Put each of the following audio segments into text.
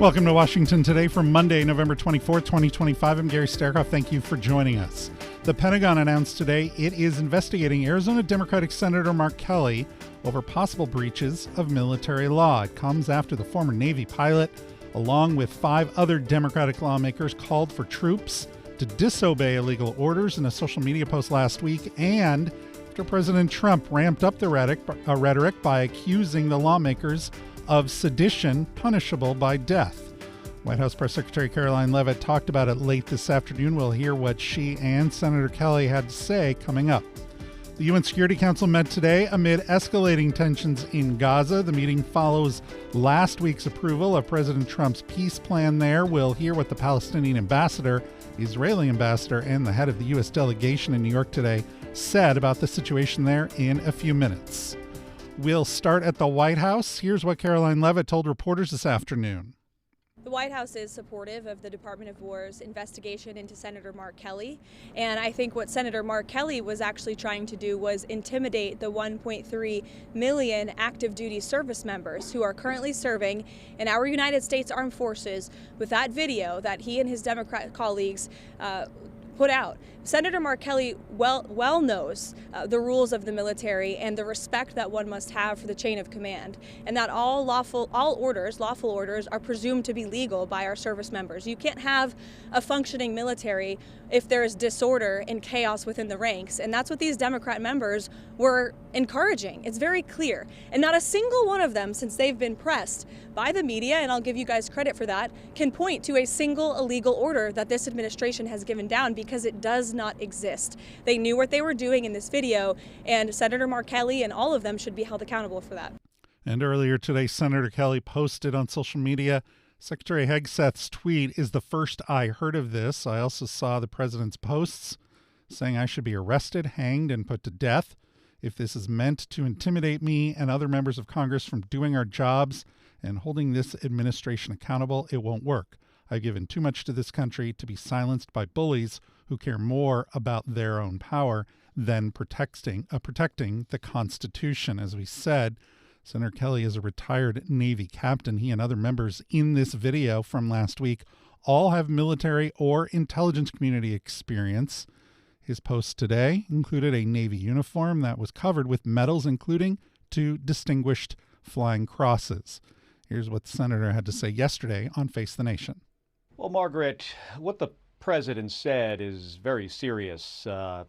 Welcome to Washington Today for Monday, November 24th, 2025. I'm Gary Sterkoff. Thank you for joining us. The Pentagon announced today it is investigating Arizona Democratic Senator Mark Kelly over possible breaches of military law. It comes after the former Navy pilot, along with 5 other Democratic lawmakers, called for troops to disobey illegal orders in a social media post last week, and after President Trump ramped up the rhetoric by accusing the lawmakers of sedition punishable by death. White House Press Secretary Karoline Leavitt talked about it late this afternoon. We'll hear what she and Senator Kelly had to say coming up. The UN Security Council met today amid escalating tensions in Gaza. The meeting follows last week's approval of President Trump's peace plan there. We'll hear what the Palestinian ambassador, the Israeli ambassador, and the head of the U.S. delegation in New York today said about the situation there in a few minutes. We'll start at the White House. Here's what Karoline Leavitt told reporters this afternoon. The White House is supportive of the Department of War's investigation into Senator Mark Kelly. And I think what Senator Mark Kelly was actually trying to do was intimidate the 1.3 million active duty service members who are currently serving in our United States Armed Forces with that video that he and his Democrat colleagues put out. Senator Mark Kelly well knows the rules of the military and the respect that one must have for the chain of command, and that all lawful orders are presumed to be legal by our service members. You can't have a functioning military if there is disorder and chaos within the ranks, and that's what these Democrat members were encouraging. It's very clear, and not a single one of them, since they've been pressed by the media, and I'll give you guys credit for that, can point to a single illegal order that this administration has given down, because it does not exist. They knew what they were doing in this video, and Senator Mark Kelly and all of them should be held accountable for that. And earlier today, Senator Kelly posted on social media, Secretary Hegseth's tweet is the first I heard of this. I also saw the president's posts saying I should be arrested, hanged, and put to death. If this is meant to intimidate me and other members of Congress from doing our jobs and holding this administration accountable, it won't work. I've given too much to this country to be silenced by bullies who care more about their own power than protecting the Constitution. As we said, Senator Kelly is a retired Navy captain. He and other members in this video from last week all have military or intelligence community experience. His post today included a Navy uniform that was covered with medals, including 2 distinguished flying crosses. Here's what the senator had to say yesterday on Face the Nation. Well, Margaret, what the president said is very serious. I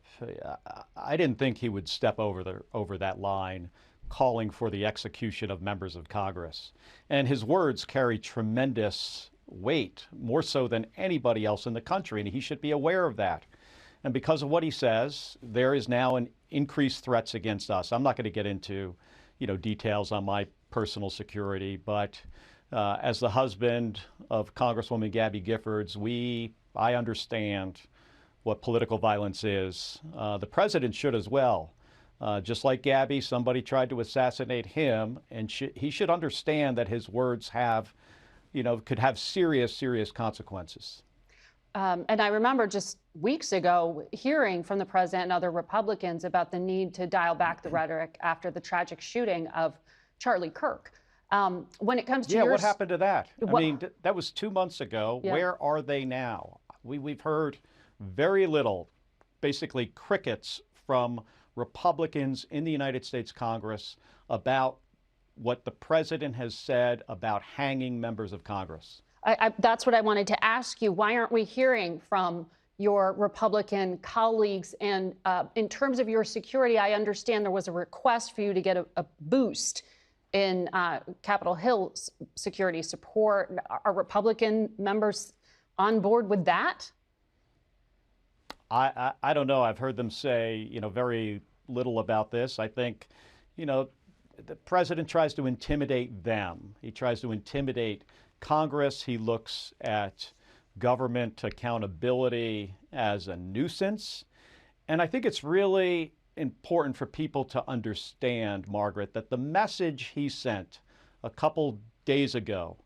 didn't think he would step over that line, calling for the execution of members of Congress. And his words carry tremendous weight, more so than anybody else in the country, and he should be aware of that. And because of what he says, there is now an increased threats against us. I'm not going to get into, details on my personal security, but as the husband of Congresswoman Gabby Giffords, I understand what political violence is. The president should as well. Just like Gabby, somebody tried to assassinate him, and he should understand that his words could have serious consequences. And I remember just weeks ago hearing from the president and other Republicans about the need to dial back the rhetoric after the tragic shooting of Charlie Kirk. When it comes to what happened to that? That was 2 months ago. Yeah. Where are they now? We've heard very little, basically crickets from Republicans in the United States Congress about what the president has said about hanging members of Congress. That's what I wanted to ask you. Why aren't we hearing from your Republican colleagues? And in terms of your security, I understand there was a request for you to get a boost in Capitol Hill security support. Are Republican members on board with that? I don't know. I've heard them say, very little about this. I think, the president tries to intimidate them. He tries to intimidate Congress. He looks at government accountability as a nuisance. And I think it's really important for people to understand, Margaret, that the message he sent a couple days ago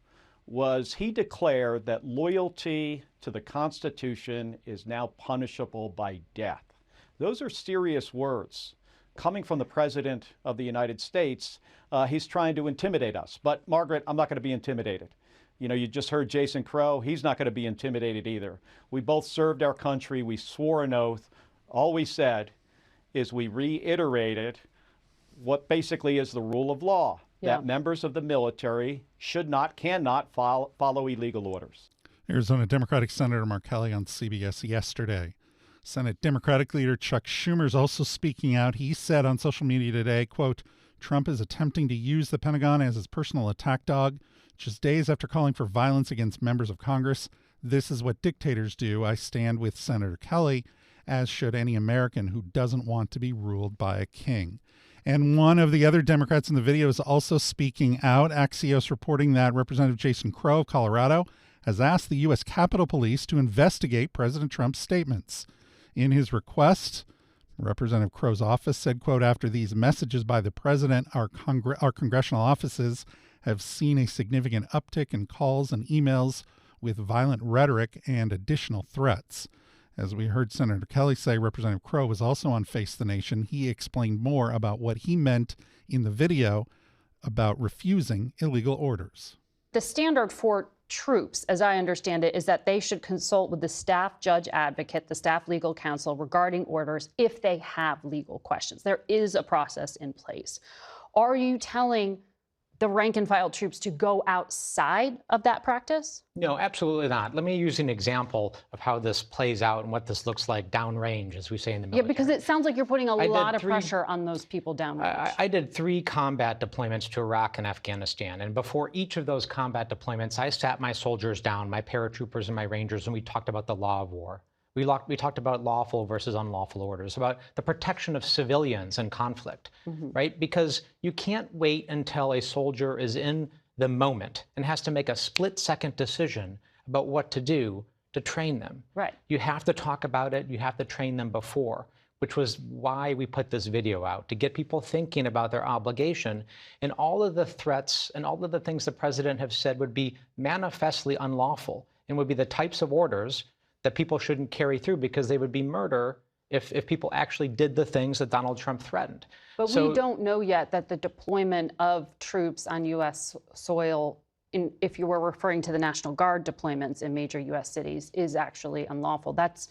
was he declared that loyalty to the Constitution is now punishable by death. Those are serious words coming from the President of the United States. He's trying to intimidate us. But Margaret, I'm not going to be intimidated. You know, you just heard Jason Crow. He's not going to be intimidated either. We both served our country. We swore an oath. All we said is we reiterated what basically is the rule of law, that members of the military should not, cannot follow illegal orders. Arizona Democratic Senator Mark Kelly on CBS yesterday. Senate Democratic leader Chuck Schumer is also speaking out. He said on social media today, quote, Trump is attempting to use the Pentagon as his personal attack dog. Just days after calling for violence against members of Congress, this is what dictators do. I stand with Senator Kelly, as should any American who doesn't want to be ruled by a king. And one of the other Democrats in the video is also speaking out. Axios reporting that Representative Jason Crow of Colorado has asked the U.S. Capitol Police to investigate President Trump's statements. In his request, Representative Crow's office said, quote, after these messages by the president, our congressional offices have seen a significant uptick in calls and emails with violent rhetoric and additional threats. As we heard Senator Kelly say, Representative Crow was also on Face the Nation. He explained more about what he meant in the video about refusing illegal orders. The standard for troops, as I understand it, is that they should consult with the staff judge advocate, the staff legal counsel, regarding orders if they have legal questions. There is a process in place. Are you telling the rank and file troops to go outside of that practice? No, absolutely not. Let me use an example of how this plays out and what this looks like downrange, as we say in the military. Yeah, because it sounds like you're putting a lot of pressure on those people downrange. I did 3 combat deployments to Iraq and Afghanistan, and before each of those combat deployments, I sat my soldiers down, my paratroopers and my rangers, and we talked about the law of war. We talked about lawful versus unlawful orders, about the protection of civilians in conflict, right? Because you can't wait until a soldier is in the moment and has to make a split-second decision about what to do to train them. Right. You have to talk about it. You have to train them before, which was why we put this video out, to get people thinking about their obligation. And all of the threats and all of the things the president have said would be manifestly unlawful and would be the types of orders that people shouldn't carry through because they would be murder if people actually did the things that Donald Trump threatened. But we don't know yet that the deployment of troops on U.S. soil, if you were referring to the National Guard deployments in major U.S. cities, is actually unlawful. That's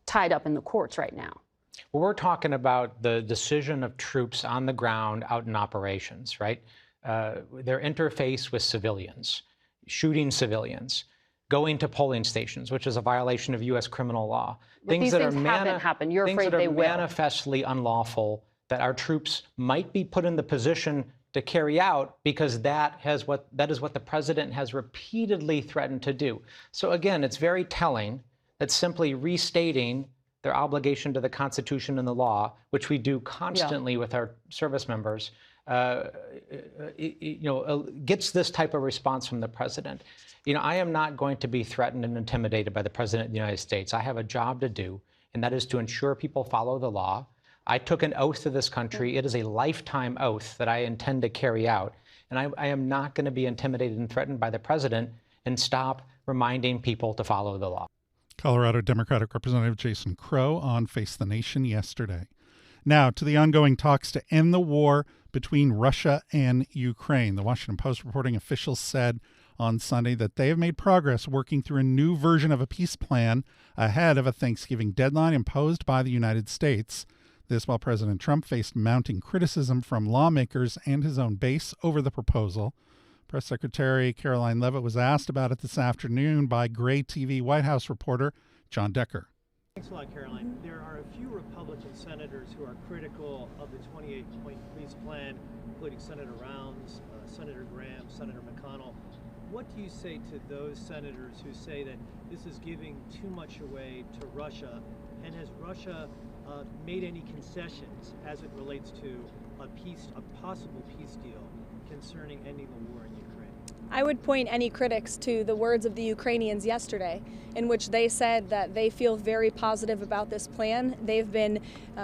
tied up in the courts right now. Well, we're talking about the decision of troops on the ground out in operations, right? Their interface with civilians, shooting civilians, going to polling stations, which is a violation of U.S. criminal law. But things that haven't happened. You're afraid they will. Things that are manifestly unlawful that our troops might be put in the position to carry out because that is what the president has repeatedly threatened to do. So again, it's very telling that simply restating their obligation to the Constitution and the law, which we do constantly with our service members, gets this type of response from the president. You know, I am not going to be threatened and intimidated by the president of the United States. I have a job to do, and that is to ensure people follow the law. I took an oath to this country. It is a lifetime oath that I intend to carry out. And I am not going to be intimidated and threatened by the president and stop reminding people to follow the law. Colorado Democratic Representative Jason Crow on Face the Nation yesterday. Now to the ongoing talks to end the war between Russia and Ukraine. The Washington Post reporting officials said on Sunday that they have made progress working through a new version of a peace plan ahead of a Thanksgiving deadline imposed by the United States. This while President Trump faced mounting criticism from lawmakers and his own base over the proposal. Press Secretary Caroline Leavitt was asked about it this afternoon by Gray TV White House reporter John Decker. Thanks a lot, Caroline. There are a few Republican senators who are critical of the 28-point peace plan, including Senator Rounds, Senator Graham, Senator McConnell. What do you say to those senators who say that this is giving too much away to Russia? And has Russia made any concessions as it relates to a possible peace deal concerning ending the war in Ukraine? I would point any critics to the words of the Ukrainians yesterday, in which they said that they feel very positive about this plan. They've been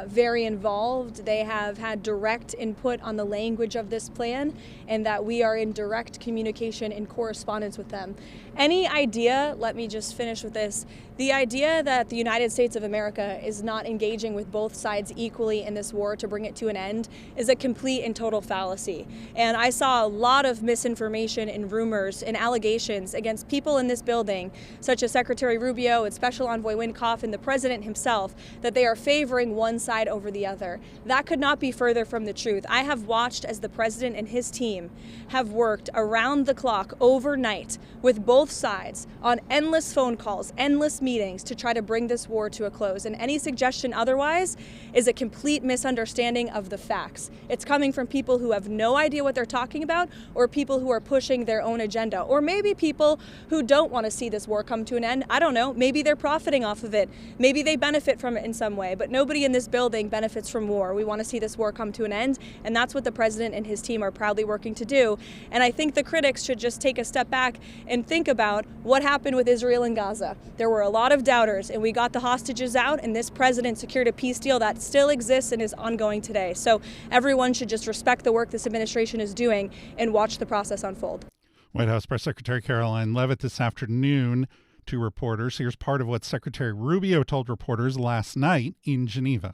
very involved. They have had direct input on the language of this plan, and that we are in direct communication and correspondence with them. Any idea, let me just finish with this, The idea that the United States of America is not engaging with both sides equally in this war to bring it to an end is a complete and total fallacy. And I saw a lot of misinformation and rumors and allegations against people in this building, such as Secretary Rubio and Special Envoy Wynkoff and the President himself, that they are favoring one side over the other. That could not be further from the truth. I have watched as the President and his team have worked around the clock overnight with both sides on endless phone calls, endless meetings to try to bring this war to a close. And any suggestion otherwise is a complete misunderstanding of the facts. It's coming from people who have no idea what they're talking about, or people who are pushing their own agenda, or maybe people who don't want to see this war come to an end. I don't know. Maybe they're profiting off of it. Maybe they benefit from it in some way, but nobody in this building benefits from war. We want to see this war come to an end, and that's what the President and his team are proudly working to do. And I think the critics should just take a step back and think about what happened with Israel and Gaza. There were a lot of doubters, and we got the hostages out, and this president secured a peace deal that still exists and is ongoing today. So everyone should just respect the work this administration is doing and watch the process unfold. White House Press Secretary Caroline Leavitt this afternoon to reporters. Here's part of what Secretary Rubio told reporters last night in Geneva.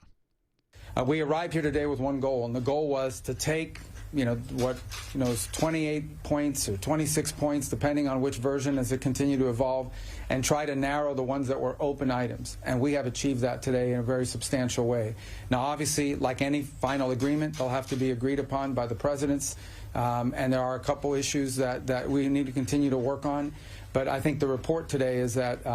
We arrived here today with one goal, and the goal was to take is 28 points or 26 points, depending on which version as it continued to evolve, and try to narrow the ones that were open items. And we have achieved that today in a very substantial way. Now, obviously, like any final agreement, they'll have to be agreed upon by the presidents, and there are a couple issues that we need to continue to work on. But I think the report today is that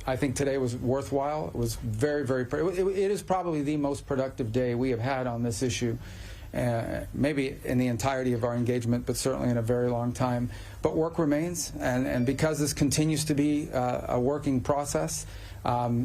I think today was worthwhile. It was very, it is probably the most productive day we have had on this issue. Maybe in the entirety of our engagement, but certainly in a very long time. But work remains, and because this continues to be a working process, I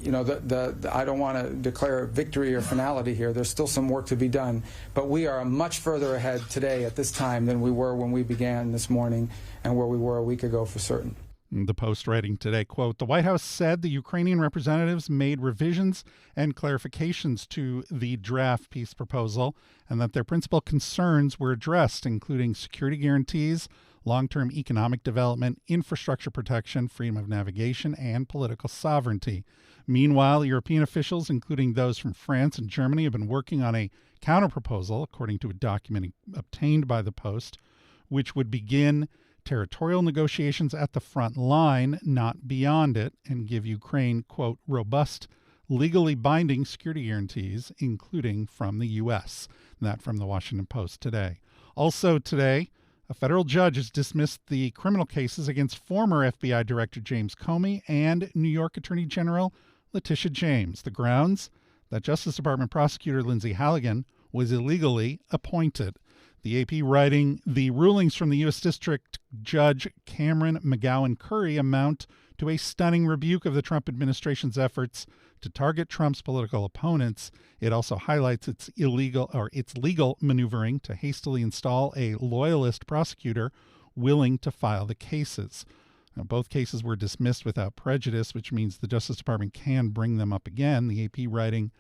don't want to declare victory or finality here. There's still some work to be done, but we are much further ahead today at this time than we were when we began this morning and where we were a week ago for certain. The Post writing today, quote, the White House said the Ukrainian representatives made revisions and clarifications to the draft peace proposal and that their principal concerns were addressed, including security guarantees, long-term economic development, infrastructure protection, freedom of navigation, and political sovereignty. Meanwhile, European officials, including those from France and Germany, have been working on a counterproposal, according to a document obtained by the Post, which would begin territorial negotiations at the front line, not beyond it, and give Ukraine, quote, robust, legally binding security guarantees, including from the U.S. That from the Washington Post today. Also today, a federal judge has dismissed the criminal cases against former FBI Director James Comey and New York Attorney General Letitia James. The grounds that Justice Department prosecutor Lindsay Halligan was illegally appointed. The AP writing, the rulings from the U.S. District Judge Cameron McGowan Curry amount to a stunning rebuke of the Trump administration's efforts to target Trump's political opponents. It also highlights its legal maneuvering to hastily install a loyalist prosecutor willing to file the cases. Now, both cases were dismissed without prejudice, which means the Justice Department can bring them up again. The AP writing,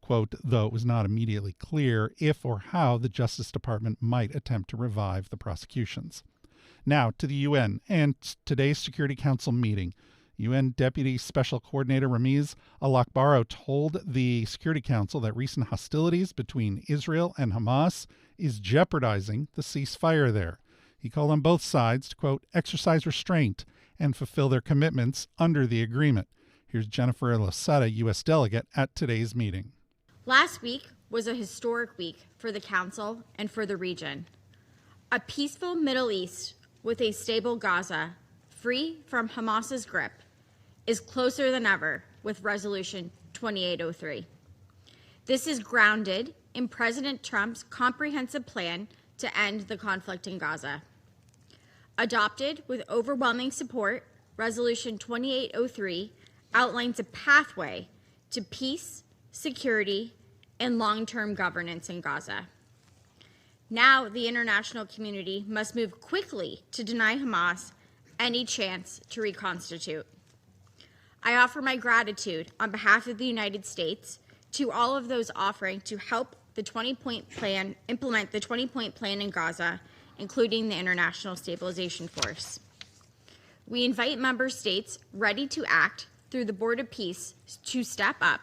quote, though it was not immediately clear if or how the Justice Department might attempt to revive the prosecutions. Now to the UN and today's Security Council meeting. UN Deputy Special Coordinator Ramiz Alakbaro told the Security Council that recent hostilities between Israel and Hamas is jeopardizing the ceasefire there. He called on both sides to, quote, exercise restraint and fulfill their commitments under the agreement. Here's Jennifer Losada, U.S. delegate, at today's meeting. Last week was a historic week for the Council and for the region. A peaceful Middle East with a stable Gaza, free from Hamas's grip, is closer than ever with Resolution 2803. This is grounded in President Trump's comprehensive plan to end the conflict in Gaza. Adopted with overwhelming support, Resolution 2803 outlines a pathway to peace, security, and long-term governance in Gaza. Now the international community must move quickly to deny Hamas any chance to reconstitute. I offer my gratitude on behalf of the United States to all of those offering to help the 20-point plan, implement the 20-point plan in Gaza, including the International Stabilization Force. We invite member states ready to act through the Board of Peace to step up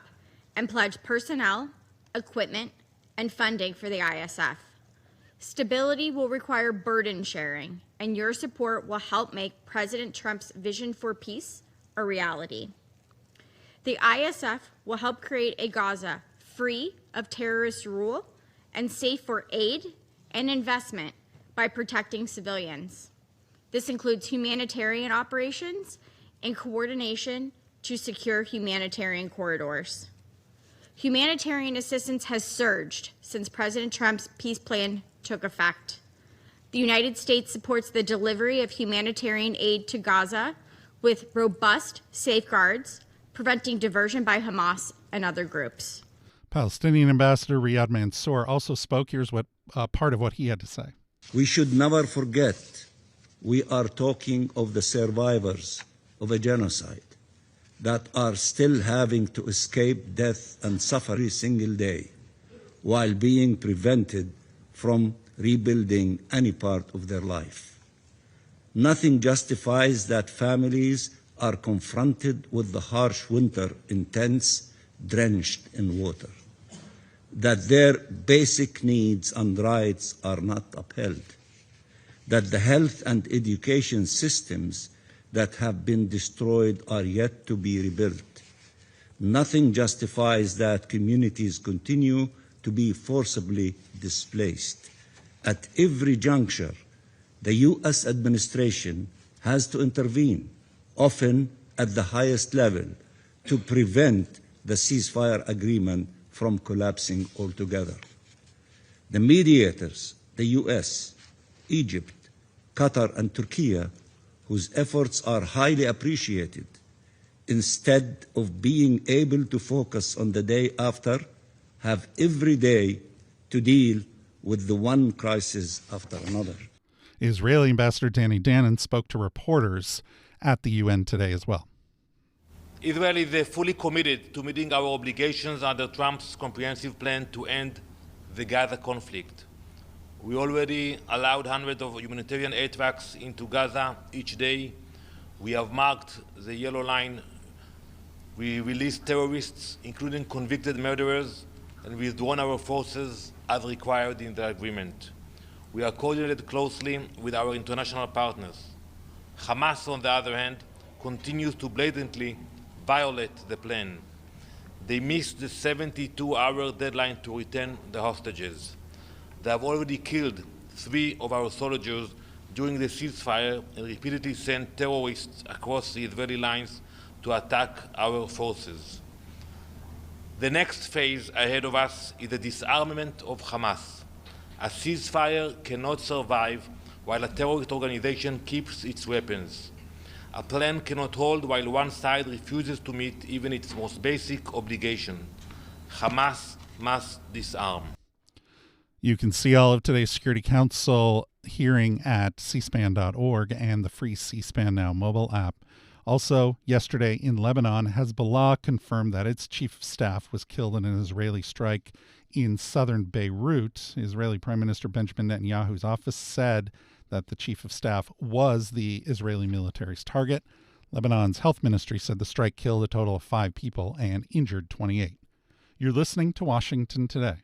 and pledge personnel, equipment, and funding for the ISF. Stability will require burden sharing, and your support will help make President Trump's vision for peace a reality. The ISF will help create a Gaza free of terrorist rule and safe for aid and investment by protecting civilians. This includes humanitarian operations and coordination to secure humanitarian corridors. Humanitarian assistance has surged since President Trump's peace plan took effect. The United States supports the delivery of humanitarian aid to Gaza with robust safeguards, preventing diversion by Hamas and other groups. Palestinian Ambassador Riyad Mansour also spoke. Here's what part of what he had to say. We should never forget we are talking of the survivors of a genocide that are still having to escape death and suffer every single day while being prevented from rebuilding any part of their life. Nothing justifies that families are confronted with the harsh winter in tents drenched in water, that their basic needs and rights are not upheld, that the health and education systems that have been destroyed are yet to be rebuilt. Nothing justifies that communities continue to be forcibly displaced. At every juncture, the U.S. administration has to intervene, often at the highest level, to prevent the ceasefire agreement from collapsing altogether. The mediators, the U.S., Egypt, Qatar, and Turkey, whose efforts are highly appreciated, instead of being able to focus on the day after, have every day to deal with the one crisis after another. Israeli Ambassador Danny Danon spoke to reporters at the UN today as well. Israel is fully committed to meeting our obligations under Trump's comprehensive plan to end the Gaza conflict. We already allowed hundreds of humanitarian aid trucks into Gaza each day. We have marked the yellow line. We released terrorists, including convicted murderers, and withdrawn our forces as required in the agreement. We are coordinated closely with our international partners. Hamas, on the other hand, continues to blatantly violate the plan. They missed the 72-hour deadline to return the hostages. They have already killed 3 of our soldiers during the ceasefire and repeatedly sent terrorists across the Israeli lines to attack our forces. The next phase ahead of us is the disarmament of Hamas. A ceasefire cannot survive while a terrorist organization keeps its weapons. A plan cannot hold while one side refuses to meet even its most basic obligation. Hamas must disarm. You can see all of today's Security Council hearing at cspan.org and the free C-SPAN Now mobile app. Also, yesterday in Lebanon, Hezbollah confirmed that its chief of staff was killed in an Israeli strike in southern Beirut. Israeli Prime Minister Benjamin Netanyahu's office said that the chief of staff was the Israeli military's target. Lebanon's health ministry said the strike killed a total of 5 people and injured 28. You're listening to Washington Today.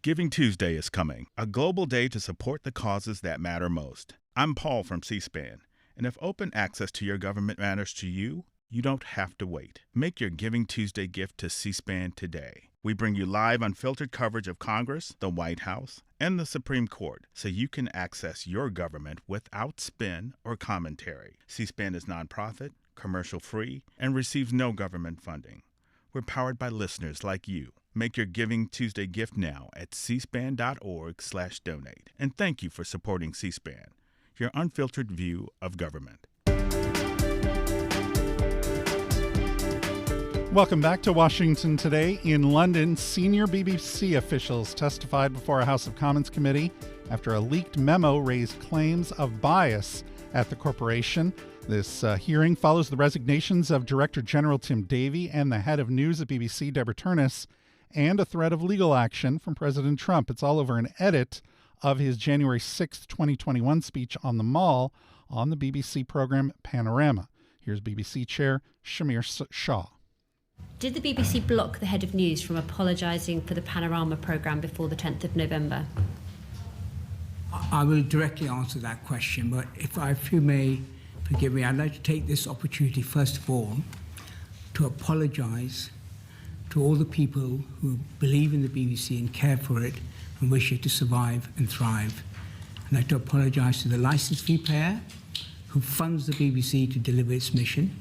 Giving Tuesday is coming, a global day to support the causes that matter most. I'm Paul from C-SPAN, and if open access to your government matters to you, you don't have to wait. Make your Giving Tuesday gift to C-SPAN today. We bring you live, unfiltered coverage of Congress, the White House, and the Supreme Court, so you can access your government without spin or commentary. C-SPAN is nonprofit, commercial-free, and receives no government funding. We're powered by listeners like you. Make your Giving Tuesday gift now at cspan.org/donate. And thank you for supporting C-SPAN, your unfiltered view of government. Welcome back to Washington Today. In London, senior BBC officials testified before a House of Commons committee after a leaked memo raised claims of bias at the corporation. This hearing follows the resignations of Director General Tim Davie and the head of news at BBC, Deborah Turness, and a threat of legal action from President Trump. It's all over an edit of his January 6, 2021 speech on the Mall on the BBC program Panorama. Here's BBC Chair Shamir Shah. Did the BBC block the head of news from apologising for the Panorama programme before the 10th of November? I will directly answer that question, but if you may forgive me, I'd like to take this opportunity, first of all, to apologise to all the people who believe in the BBC and care for it and wish it to survive and thrive. I'd like to apologise to the licence fee payer who funds the BBC to deliver its mission.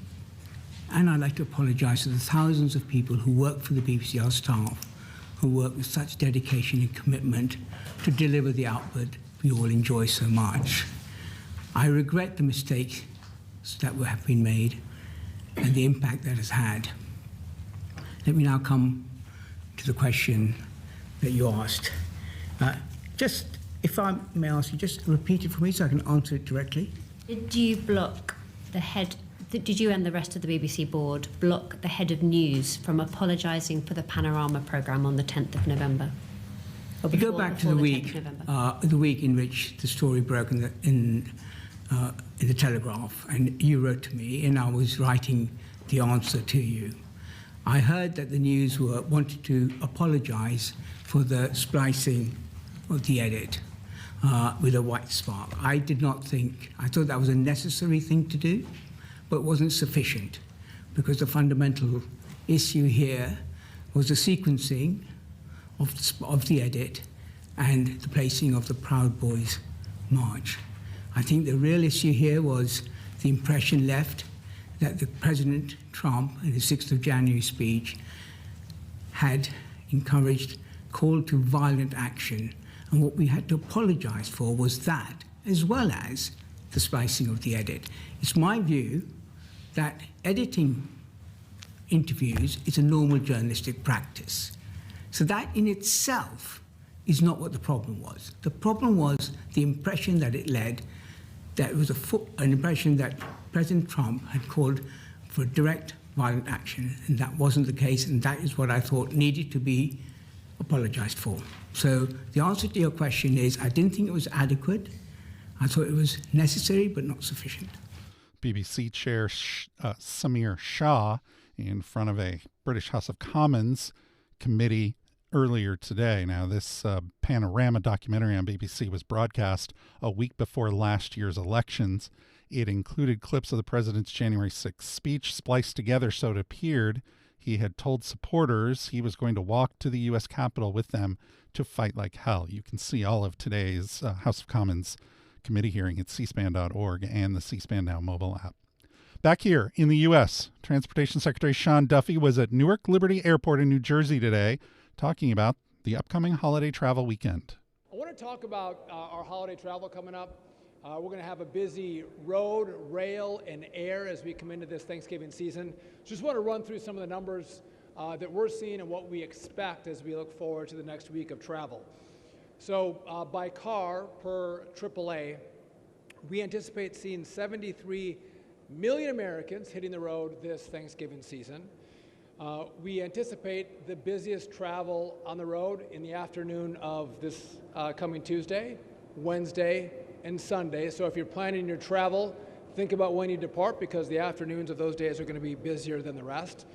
And I'd like to apologise to the thousands of people who work for the BBC, our staff, who work with such dedication and commitment to deliver the output we all enjoy so much. I regret the mistakes that have been made and the impact that has had. Let me now come to the question that you asked. Just, if I may ask you, just repeat it for me so I can answer it directly. Did you block the head, did you and the rest of the BBC board block the head of news from apologising for the Panorama programme on the 10th of November? If you go back to the week in which the story broke in the Telegraph, and you wrote to me, and I was writing the answer to you. I heard that the news wanted to apologise for the splicing of the edit with a white spark. I thought that was a necessary thing to do, but wasn't sufficient, because the fundamental issue here was the sequencing of the edit and the placing of the Proud Boys march. I think the real issue here was the impression left that the President Trump in his 6th of January speech had called to violent action, and what we had to apologise for was that, as well as the splicing of the edit. It's my view that editing interviews is a normal journalistic practice. So that in itself is not what the problem was. The problem was the impression that it led, that it was an impression that President Trump had called for direct violent action, and that wasn't the case, and that is what I thought needed to be apologised for. So the answer to your question is I didn't think it was adequate. I thought it was necessary but not sufficient. BBC Chair Samir Shah in front of a British House of Commons committee earlier today. Now, this Panorama documentary on BBC was broadcast a week before last year's elections. It included clips of the president's January 6th speech spliced together so it appeared he had told supporters he was going to walk to the U.S. Capitol with them to fight like hell. You can see all of today's House of Commons committee hearing at cspan.org and the C-SPAN Now mobile app. Back here in the U.S., Transportation Secretary Sean Duffy was at Newark Liberty Airport in New Jersey today talking about the upcoming holiday travel weekend. I want to talk about our holiday travel coming up. We're going to have a busy road, rail, and air as we come into this Thanksgiving season. Just want to run through some of the numbers that we're seeing and what we expect as we look forward to the next week of travel. So by car per AAA, we anticipate seeing 73 million Americans hitting the road this Thanksgiving season. We anticipate the busiest travel on the road in the afternoon of this coming Tuesday, Wednesday, and Sunday. So if you're planning your travel, think about when you depart, because the afternoons of those days are going to be busier than the rest.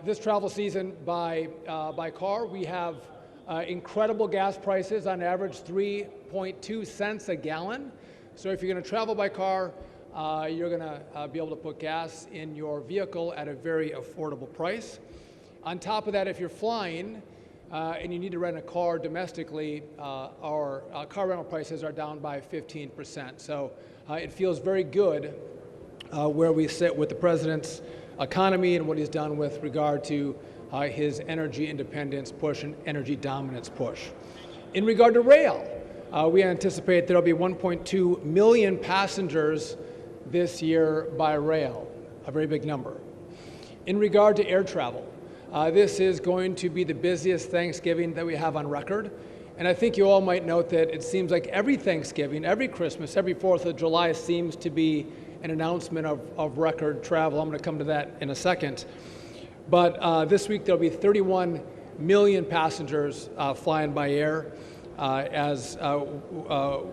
This travel season by car, we have incredible gas prices, on average 3.2 cents a gallon. So if you're going to travel by car, you're going to be able to put gas in your vehicle at a very affordable price. On top of that, if you're flying and you need to rent a car domestically, our car rental prices are down by 15%. So it feels very good where we sit with the president's economy and what he's done with regard to his energy independence push and energy dominance push. In regard to rail, we anticipate there'll be 1.2 million passengers this year by rail, a very big number. In regard to air travel, this is going to be the busiest Thanksgiving that we have on record. And I think you all might note that it seems like every Thanksgiving, every Christmas, every 4th of July seems to be an announcement of record travel. I'm going to come to that in a second. But this week there'll be 31 million passengers flying by air as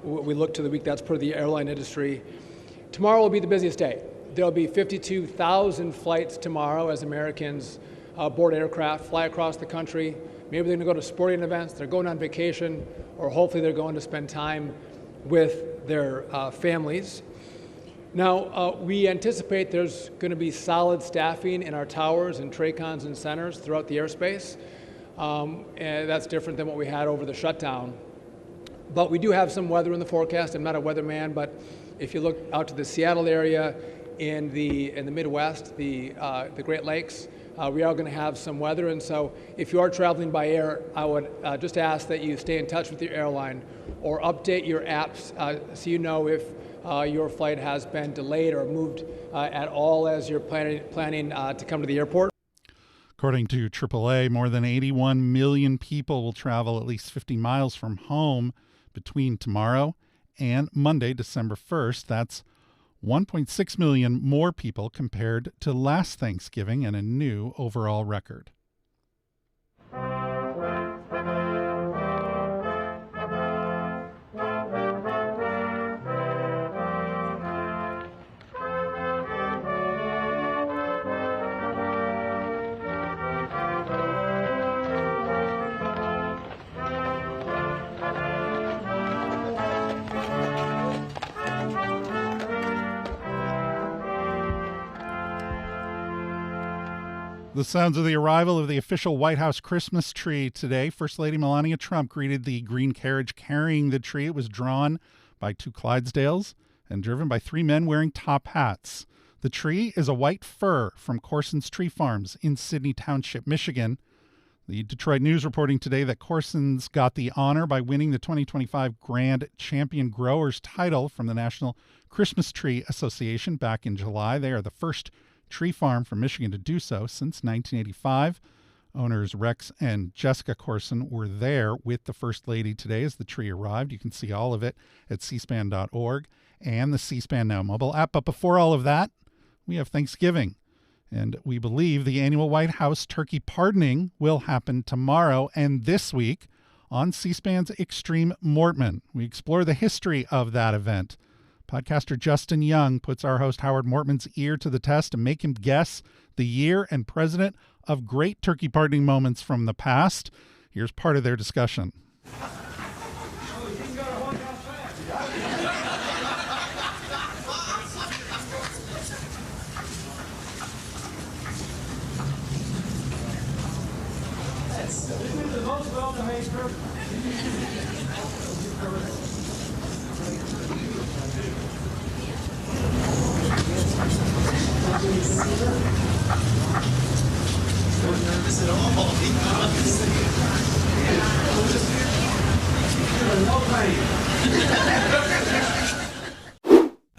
we look to the week. That's per the airline industry. Tomorrow will be the busiest day. There'll be 52,000 flights tomorrow as Americans board aircraft, fly across the country. Maybe they're going to go to sporting events, they're going on vacation, or hopefully they're going to spend time with their families. Now, we anticipate there's going to be solid staffing in our towers and TRACONs and centers throughout the airspace. And that's different than what we had over the shutdown. But we do have some weather in the forecast. I'm not a weatherman, but if you look out to the Seattle area, in the Midwest, the Great Lakes, we are going to have some weather. And so if you are traveling by air, I would just ask that you stay in touch with your airline or update your apps so you know if your flight has been delayed or moved at all as you're planning to come to the airport. According to AAA, more than 81 million people will travel at least 50 miles from home between tomorrow and Monday, December 1st. That's 1.6 million more people compared to last Thanksgiving and a new overall record. The sounds of the arrival of the official White House Christmas tree today. First Lady Melania Trump greeted the green carriage carrying the tree. It was drawn by 2 Clydesdales and driven by 3 men wearing top hats. The tree is a white fir from Corson's Tree Farms in Sydney Township, Michigan. The Detroit News reporting today that Corson's got the honor by winning the 2025 Grand Champion Growers title from the National Christmas Tree Association back in July. They are the first tree farm from Michigan to do so since 1985. Owners Rex and Jessica Corson were there with the First Lady today as the tree arrived. You can see all of it at cspan.org and the C-SPAN Now mobile app. But before all of that, we have Thanksgiving. And we believe the annual White House turkey pardoning will happen tomorrow and this week on C-SPAN's Extreme Mortman. We explore the history of that event. Podcaster Justin Young puts our host Howard Mortman's ear to the test to make him guess the year and president of great turkey pardoning moments from the past. Here's part of their discussion.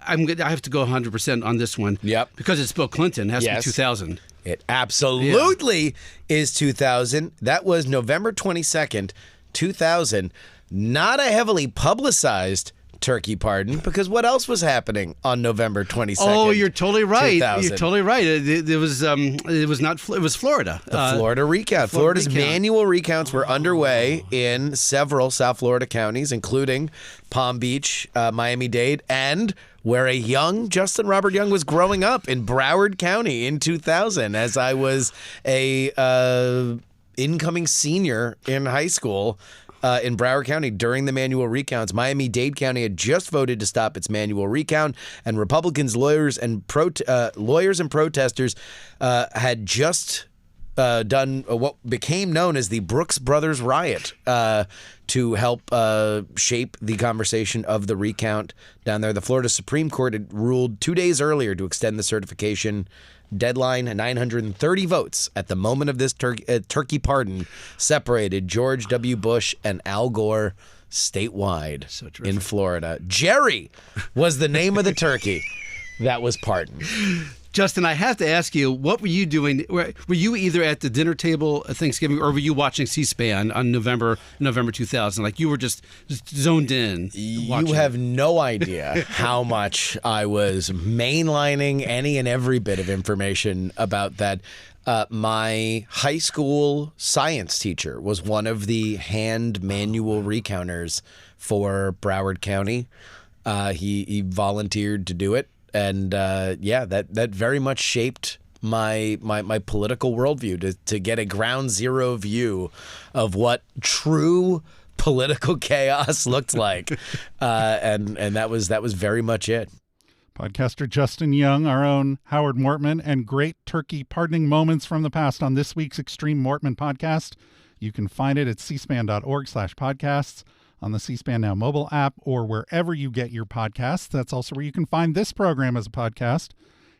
I have to go 100% on this one. Yep. Because it's Bill Clinton. It has to be 2000. It absolutely is 2000. That was November 22nd, 2000. Not a heavily publicized turkey pardon, because what else was happening on November 22nd? Oh, you're totally right. 2000? You're totally right. It was Florida. The Florida recount. Florida's manual recounts were underway in several South Florida counties, including Palm Beach, Miami-Dade, and where a young Justin Robert Young was growing up in Broward County in 2000, as I was a incoming senior in high school. In Broward County during the manual recounts. Miami-Dade County had just voted to stop its manual recount, and Republicans, lawyers, and protesters had just done what became known as the Brooks Brothers riot to help shape the conversation of the recount down there. The Florida Supreme Court had ruled 2 days earlier to extend the certification deadline. 930 votes at the moment of this turkey pardon separated George W. Bush and Al Gore statewide in Florida. Jerry was the name of the turkey that was pardoned. Justin, I have to ask you, what were you doing? Were you either at the dinner table at Thanksgiving, or were you watching C-SPAN on November 2000? Like, you were just zoned in watching. You have no idea how much I was mainlining any and every bit of information about that. My high school science teacher was one of the hand manual recounters for Broward County. He volunteered to do it. that very much shaped my political worldview to get a ground zero view of what true political chaos looked like, and that was very much it. Podcaster Justin Young, our own Howard Mortman, and great turkey pardoning moments from the past on this week's Extreme Mortman podcast. You can find it at cspan.org/podcasts, on the C-SPAN Now mobile app, or wherever you get your podcasts. That's also where you can find this program as a podcast,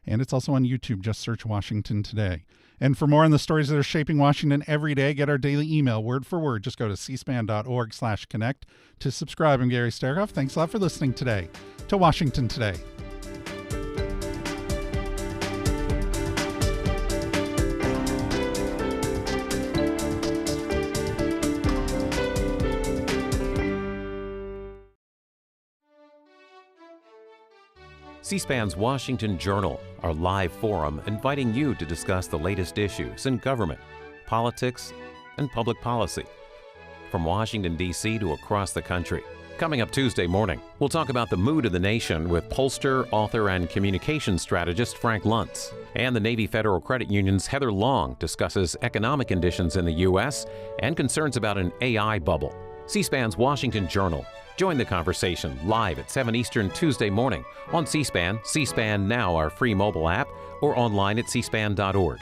and it's also on YouTube. Just search Washington Today. And for more on the stories that are shaping Washington every day, get our daily email word for word. Just go to cspan.org/connect to subscribe. I'm Gary Sterhoff. Thanks a lot for listening today to Washington Today. C-SPAN's Washington Journal, our live forum inviting you to discuss the latest issues in government, politics, and public policy. From Washington, D.C. to across the country. Coming up Tuesday morning, we'll talk about the mood of the nation with pollster, author, and communications strategist Frank Luntz. And the Navy Federal Credit Union's Heather Long discusses economic conditions in the U.S. and concerns about an AI bubble. C-SPAN's Washington Journal. Join the conversation live at 7 Eastern Tuesday morning on C-SPAN, C-SPAN Now, our free mobile app, or online at cspan.org.